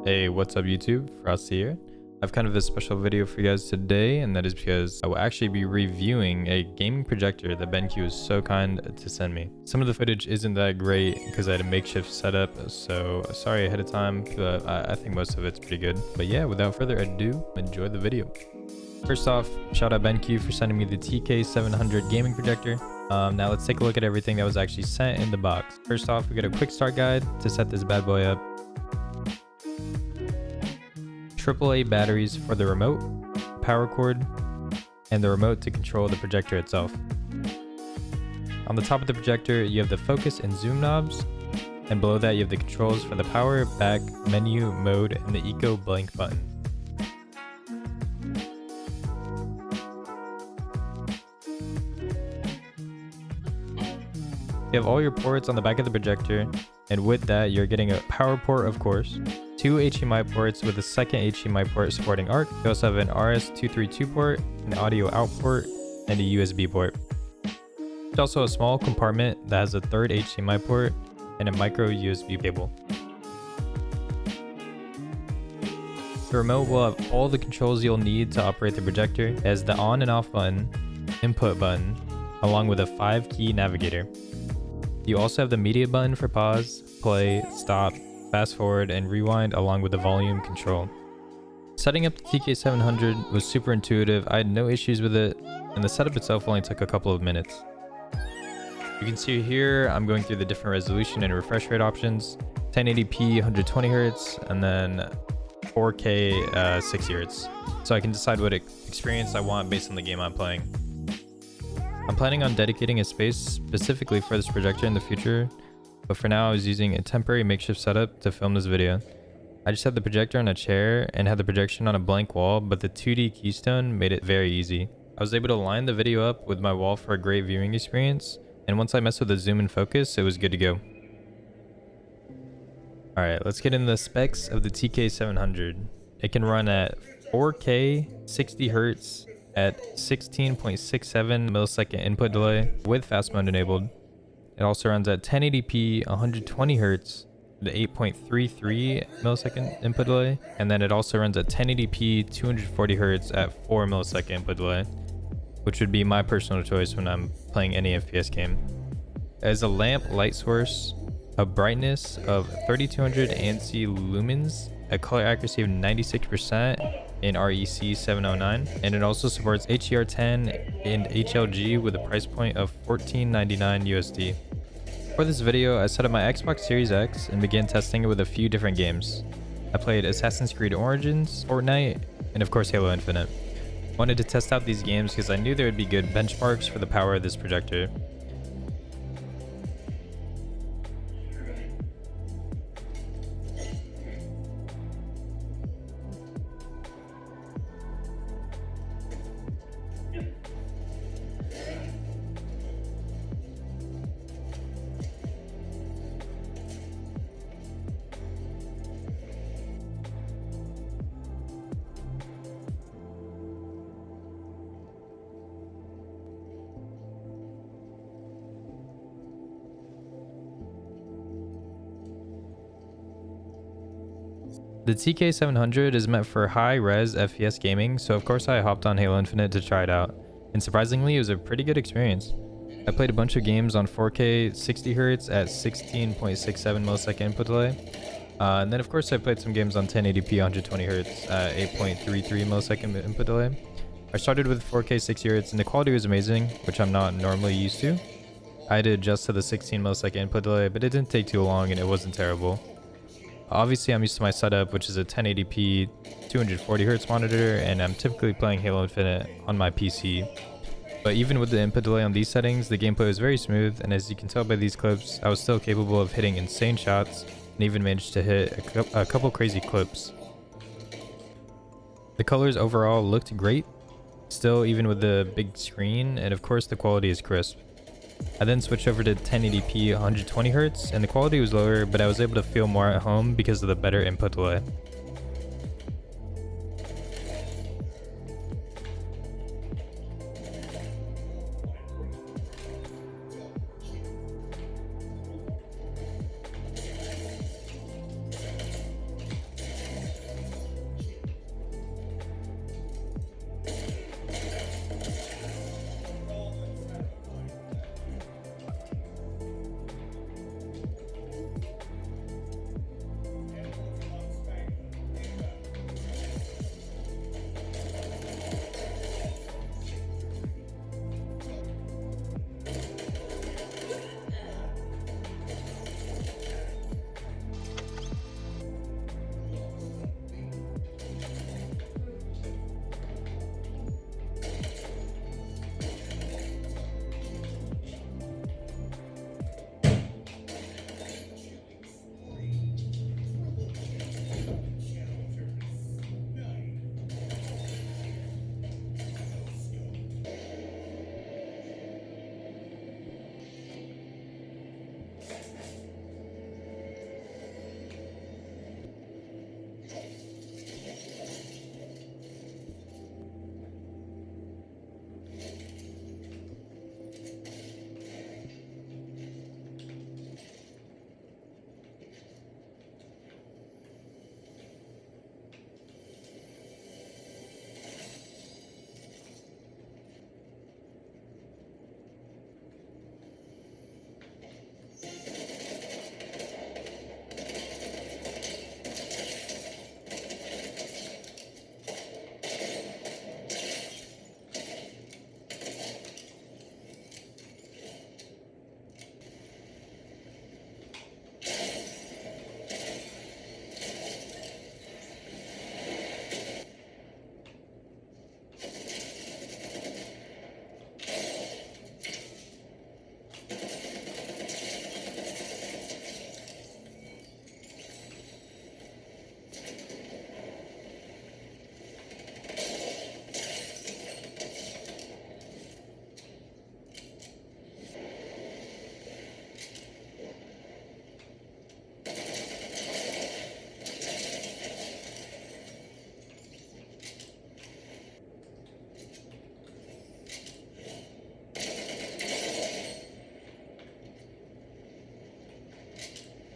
Hey, what's up YouTube? Frosty here. I have kind of a special video for you guys today, and that is because I will actually be reviewing a gaming projector that BenQ was so kind to send me. Some of the footage isn't that great because I had a makeshift setup, so sorry ahead of time, but I think most of it's pretty good. But yeah, without further ado, enjoy the video. First off, shout out BenQ for sending me the TK700 gaming projector. Now let's take a look at everything that was actually sent in the box. First off, we got a quick start guide to set this bad boy up. AAA batteries for the remote, power cord, and the remote to control the projector itself. On the top of the projector, you have the focus and zoom knobs, and below that you have the controls for the power, back, menu, mode, and the eco blank button. You have all your ports on the back of the projector, and with that you're getting a power port, of course, 2 HDMI ports with a second HDMI port supporting ARC. You also have an RS-232 port, an audio out port, and a USB port. There's also a small compartment that has a third HDMI port and a micro USB cable. The remote will have all the controls you'll need to operate the projector. It has the on and off button, input button, along with a 5-key navigator. You also have the media button for pause, play, stop, fast forward, and rewind, along with the volume control. Setting up the TK700 was super intuitive. I had no issues with it, and the setup itself only took a couple of minutes. You can see here I'm going through the different resolution and refresh rate options: 1080p 120Hz, and then 4K 60Hz, so I can decide what experience I want based on the game I'm playing. I'm planning on dedicating a space specifically for this projector in the future, but for now I was using a temporary makeshift setup to film this video. I just had the projector on a chair and had the projection on a blank wall, but the 2D keystone made it very easy. I was able to line the video up with my wall for a great viewing experience, and once I messed with the zoom and focus, it was good to go. Alright, let's get into the specs of the TK700. It can run at 4K 60Hz at 16.67 millisecond input delay with fast mode enabled. It also runs at 1080p 120Hz at 8.33 millisecond input delay, and then it also runs at 1080p 240Hz at 4 millisecond input delay, which would be my personal choice when I'm playing any FPS game. It has a lamp light source, a brightness of 3200 ANSI lumens, a color accuracy of 96% in REC 709, and it also supports HDR10 and HLG with a price point of $14.99 USD. For this video, I set up my Xbox Series X and began testing it with a few different games. I played Assassin's Creed Origins, Fortnite, and of course Halo Infinite. I wanted to test out these games because I knew there would be good benchmarks for the power of this projector. The TK700 is meant for high-res FPS gaming, so of course I hopped on Halo Infinite to try it out, and surprisingly it was a pretty good experience. I played a bunch of games on 4K 60Hz at 16.67 millisecond input delay, and then of course I played some games on 1080p 120Hz at 8.33 millisecond input delay. I started with 4K 60Hz and the quality was amazing, which I'm not normally used to. I had to adjust to the 16 millisecond input delay, but it didn't take too long and it wasn't terrible. Obviously, I'm used to my setup, which is a 1080p 240Hz monitor, and I'm typically playing Halo Infinite on my PC. But even with the input delay on these settings, the gameplay was very smooth, and as you can tell by these clips, I was still capable of hitting insane shots, and even managed to hit a couple crazy clips. The colors overall looked great, still even with the big screen, and of course the quality is crisp. I then switched over to 1080p 120Hz, and the quality was lower, but I was able to feel more at home because of the better input delay.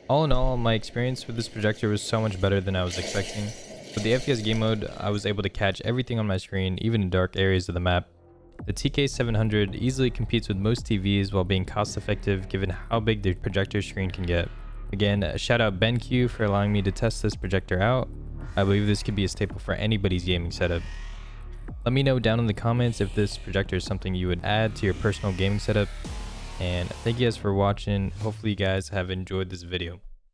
All in all, my experience with this projector was so much better than I was expecting. With the FPS game mode, I was able to catch everything on my screen, even in dark areas of the map. The TK700 easily competes with most TVs while being cost effective given how big the projector screen can get. Again, shout out BenQ for allowing me to test this projector out. I believe this could be a staple for anybody's gaming setup. Let me know down in the comments if this projector is something you would add to your personal gaming setup. And thank you guys for watching. Hopefully you guys have enjoyed this video.